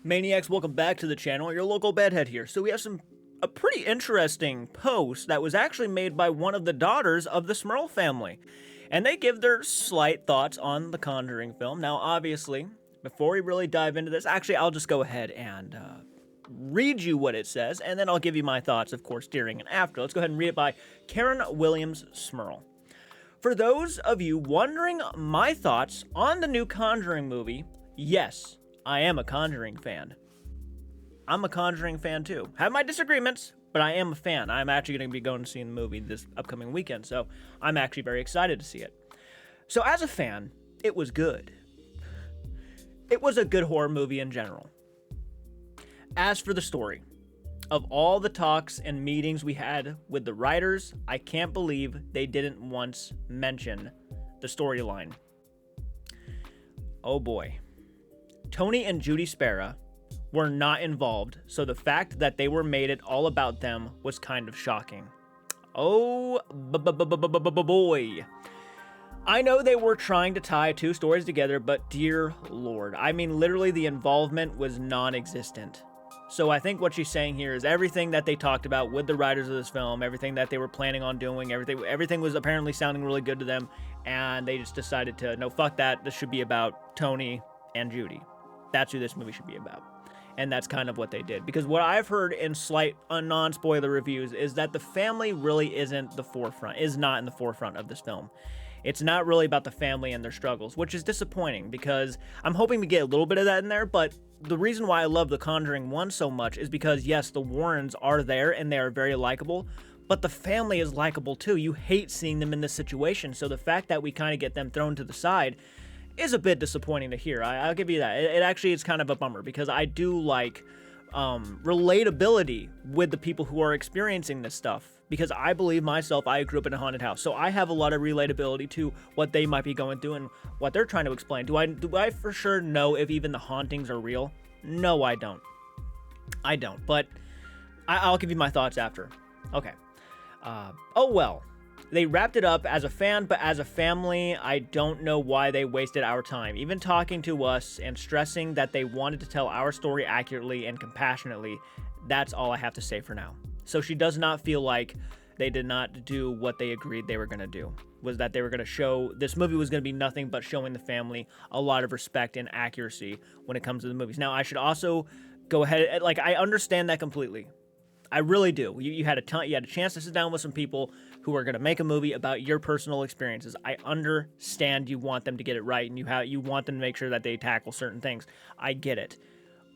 Maniacs, welcome back to the channel. Your local bedhead here. So we have a pretty interesting post that was actually made by one of the daughters of the Smurl family. And they give their slight thoughts on the Conjuring film. Now, obviously, before we really dive into this, actually, I'll just go ahead and read you what it says, and then I'll give you my thoughts, of course, during and after. Let's go ahead and read it by Carin Williams Smurl. For those of you wondering my thoughts on the new Conjuring movie, yes, I am a Conjuring fan. I'm a Conjuring fan too. Have my disagreements, but I am a fan. I'm actually going to be going to see the movie this upcoming weekend, so I'm actually very excited to see it. So as a fan, it was good. It was a good horror movie in general. As for the story, of all the talks and meetings we had with the writers, I can't believe they didn't once mention the storyline. Oh boy. Tony and Judy Spera were not involved, so the fact that they were made it all about them was kind of shocking. Oh boy. I know they were trying to tie two stories together, but dear Lord, I mean literally the involvement was non-existent. So I think what she's saying here is everything that they talked about with the writers of this film, everything that they were planning on doing, everything was apparently sounding really good to them, and they just decided to, no, fuck that, this should be about Tony and Judy. That's who this movie should be about. And that's kind of what they did. Because what I've heard in slight non-spoiler reviews is that the family really is not in the forefront of this film. It's not really about the family and their struggles, which is disappointing because I'm hoping to get a little bit of that in there, but the reason why I love The Conjuring 1 so much is because, yes, the Warrens are there and they are very likable, but the family is likable too. You hate seeing them in this situation, so the fact that we kind of get them thrown to the side is a bit disappointing to hear. I'll give you that. It actually is kind of a bummer because I do like relatability with the people who are experiencing this stuff. Because I believe myself, I grew up in a haunted house, so I have a lot of relatability to what they might be going through and what they're trying to explain. Do I for sure know if even the hauntings are real? No, I don't. I don't, but I'll give you my thoughts after. Okay. Oh well. They wrapped it up as a fan, but as a family, I don't know why they wasted our time. Even talking to us and stressing that they wanted to tell our story accurately and compassionately, that's all I have to say for now. So she does not feel like they did not do what they agreed they were going to do. Was that they were going to show, this movie was going to be nothing but showing the family a lot of respect and accuracy when it comes to the movies. Now, I should also go ahead, like, I understand that completely. I really do. You had a chance to sit down with some people who are going to make a movie about your personal experiences. I understand you want them to get it right and you want them to make sure that they tackle certain things. I get it.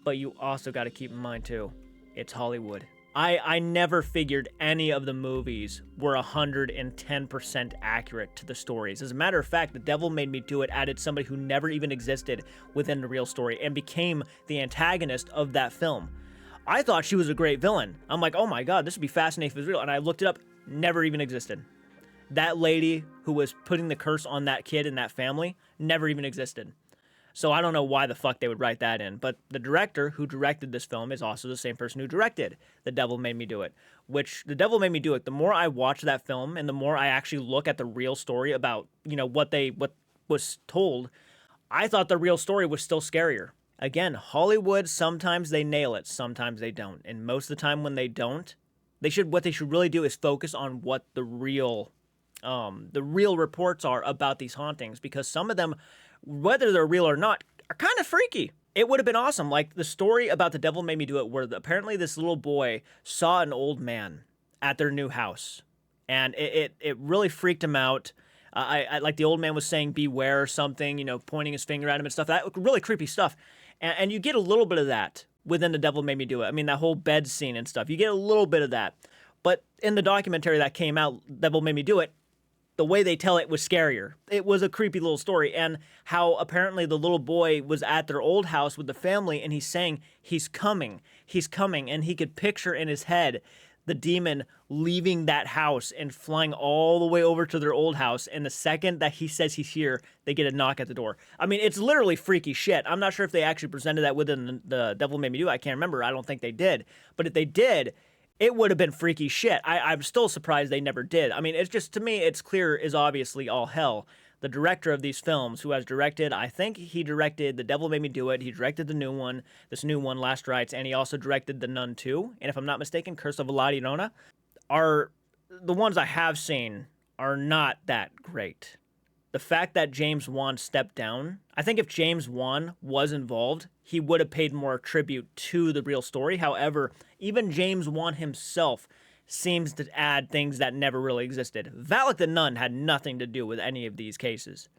But you also got to keep in mind too, it's Hollywood. I never figured any of the movies were 110% accurate to the stories. As a matter of fact, The Devil Made Me Do It added somebody who never even existed within the real story and became the antagonist of that film. I thought she was a great villain. I'm like, oh my god, this would be fascinating if it was real. And I looked it up, never even existed. That lady who was putting the curse on that kid and that family never even existed. So I don't know why the fuck they would write that in. But the director who directed this film is also the same person who directed The Devil Made Me Do It. Which, The Devil Made Me Do It, the more I watch that film and the more I actually look at the real story about, what was told, I thought the real story was still scarier. Again, Hollywood, sometimes they nail it, sometimes they don't. And most of the time when they don't, what they should really do is focus on what the real reports are about these hauntings, because some of them, whether they're real or not, are kind of freaky. It would have been awesome. Like the story about The Devil Made Me Do It, where apparently this little boy saw an old man at their new house. And it really freaked him out. I like the old man was saying, beware or something, pointing his finger at him and stuff. That really creepy stuff. And you get a little bit of that within The Devil Made Me Do It. I mean, that whole bed scene and stuff. You get a little bit of that. But in the documentary that came out, Devil Made Me Do It, the way they tell it was scarier. It was a creepy little story. And how apparently the little boy was at their old house with the family and he's saying, he's coming. And he could picture in his head the demon leaving that house and flying all the way over to their old house. And the second that he says he's here, they get a knock at the door. I mean, it's literally freaky shit. I'm not sure if they actually presented that within the Devil Made Me Do It. I can't remember. I don't think they did. But if they did, it would have been freaky shit. I'm still surprised they never did. I mean, it's just, to me, it's clear as obviously all hell the director of these films, who has directed, I think he directed The Devil Made Me Do It, he directed this new one, Last Rites, and he also directed The Nun 2, and if I'm not mistaken, Curse of La Llorona, are the ones I have seen are not that great. The fact that James Wan stepped down, I think if James Wan was involved, he would have paid more tribute to the real story. However, even James Wan himself seems to add things that never really existed. Valak the Nun had nothing to do with any of these cases.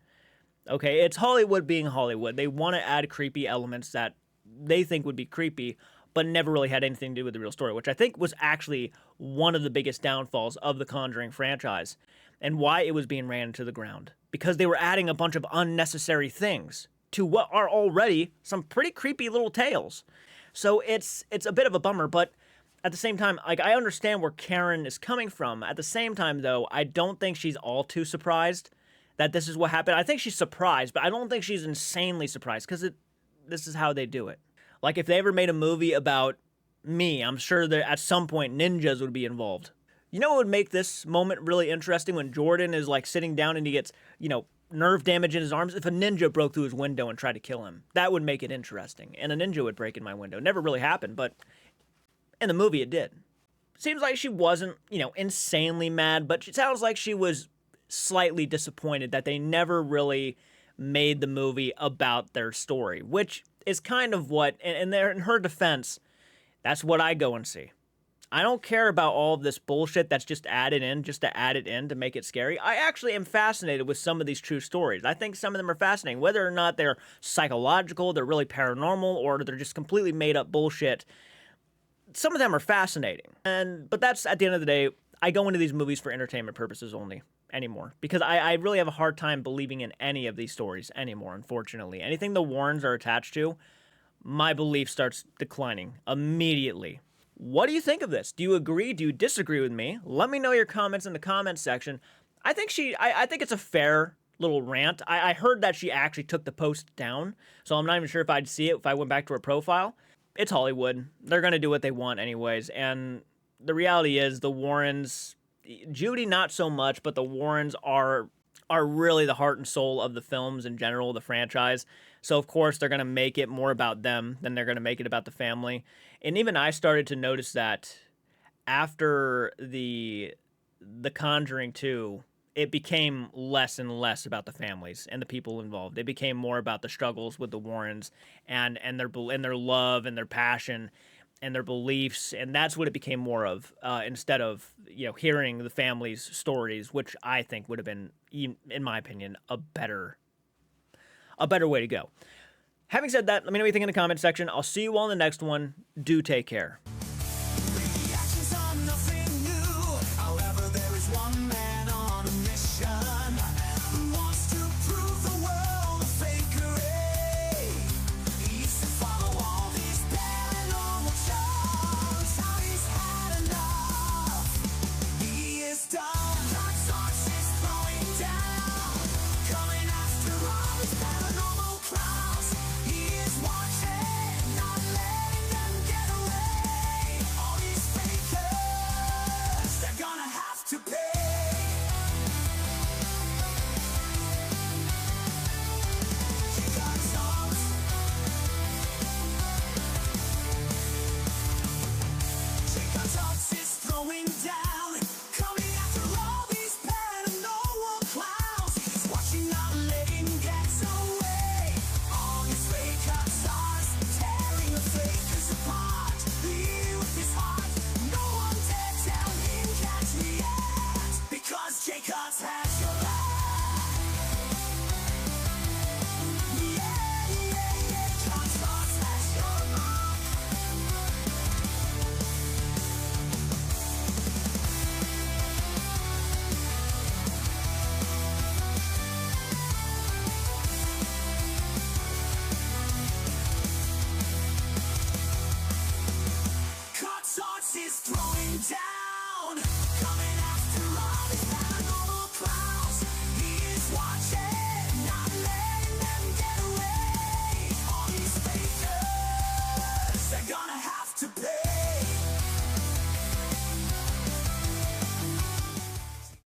Okay, it's Hollywood being Hollywood. They want to add creepy elements that they think would be creepy, but never really had anything to do with the real story, which I think was actually one of the biggest downfalls of the Conjuring franchise and why it was being ran into the ground. Because they were adding a bunch of unnecessary things to what are already some pretty creepy little tales. So it's a bit of a bummer, but at the same time, like, I understand where Carin is coming from. At the same time, though, I don't think she's all too surprised that this is what happened. I think she's surprised, but I don't think she's insanely surprised, because this is how they do it. Like, if they ever made a movie about me, I'm sure that at some point ninjas would be involved. You know what would make this moment really interesting? When Jordan is, like, sitting down and he gets, nerve damage in his arms. If a ninja broke through his window and tried to kill him, that would make it interesting. And a ninja would break in my window. Never really happened, but in the movie it did. Seems like she wasn't, insanely mad, but it sounds like she was slightly disappointed that they never really made the movie about their story, which is kind of what, in her defense, that's what I go and see. I don't care about all of this bullshit that's just added in, just to add it in to make it scary. I actually am fascinated with some of these true stories. I think some of them are fascinating, whether or not they're psychological, they're really paranormal, or they're just completely made up bullshit. Some of them are fascinating. But that's, at the end of the day, I go into these movies for entertainment purposes only anymore, because I really have a hard time believing in any of these stories anymore, unfortunately. Anything the Warrens are attached to, my belief starts declining immediately. What do you think of this? Do you agree? Do you disagree with me? Let me know your comments in the comments section. I think it's a fair little rant. I heard that she actually took the post down, so I'm not even sure if I'd see it if I went back to her profile. It's Hollywood. They're going to do what they want anyways, and the reality is the Warrens, Judy not so much, but the Warrens are really the heart and soul of the films in general, the franchise. So of course they're going to make it more about them than they're going to make it about the family. And even I started to notice that after the Conjuring 2, it became less and less about the families and the people involved. It became more about the struggles with the Warrens and their love and their passion and their beliefs, and that's what it became more of, instead of hearing the family's stories, which I think would have been, in my opinion, a better way to go. Having said that, let me know what you think in the comment section. I'll see you all in the next one. Do take care. Reactions are nothing new. However, there is one man on a mission who wants to prove the world a fakery. He used to follow all these paranormal shows. Now he's had enough. He is done. Dark sources throwing down, coming after all these paranormal clowns. He is watching, not letting them get away. All these fakers, they're gonna have to pay. Chicken Talks is throwing down.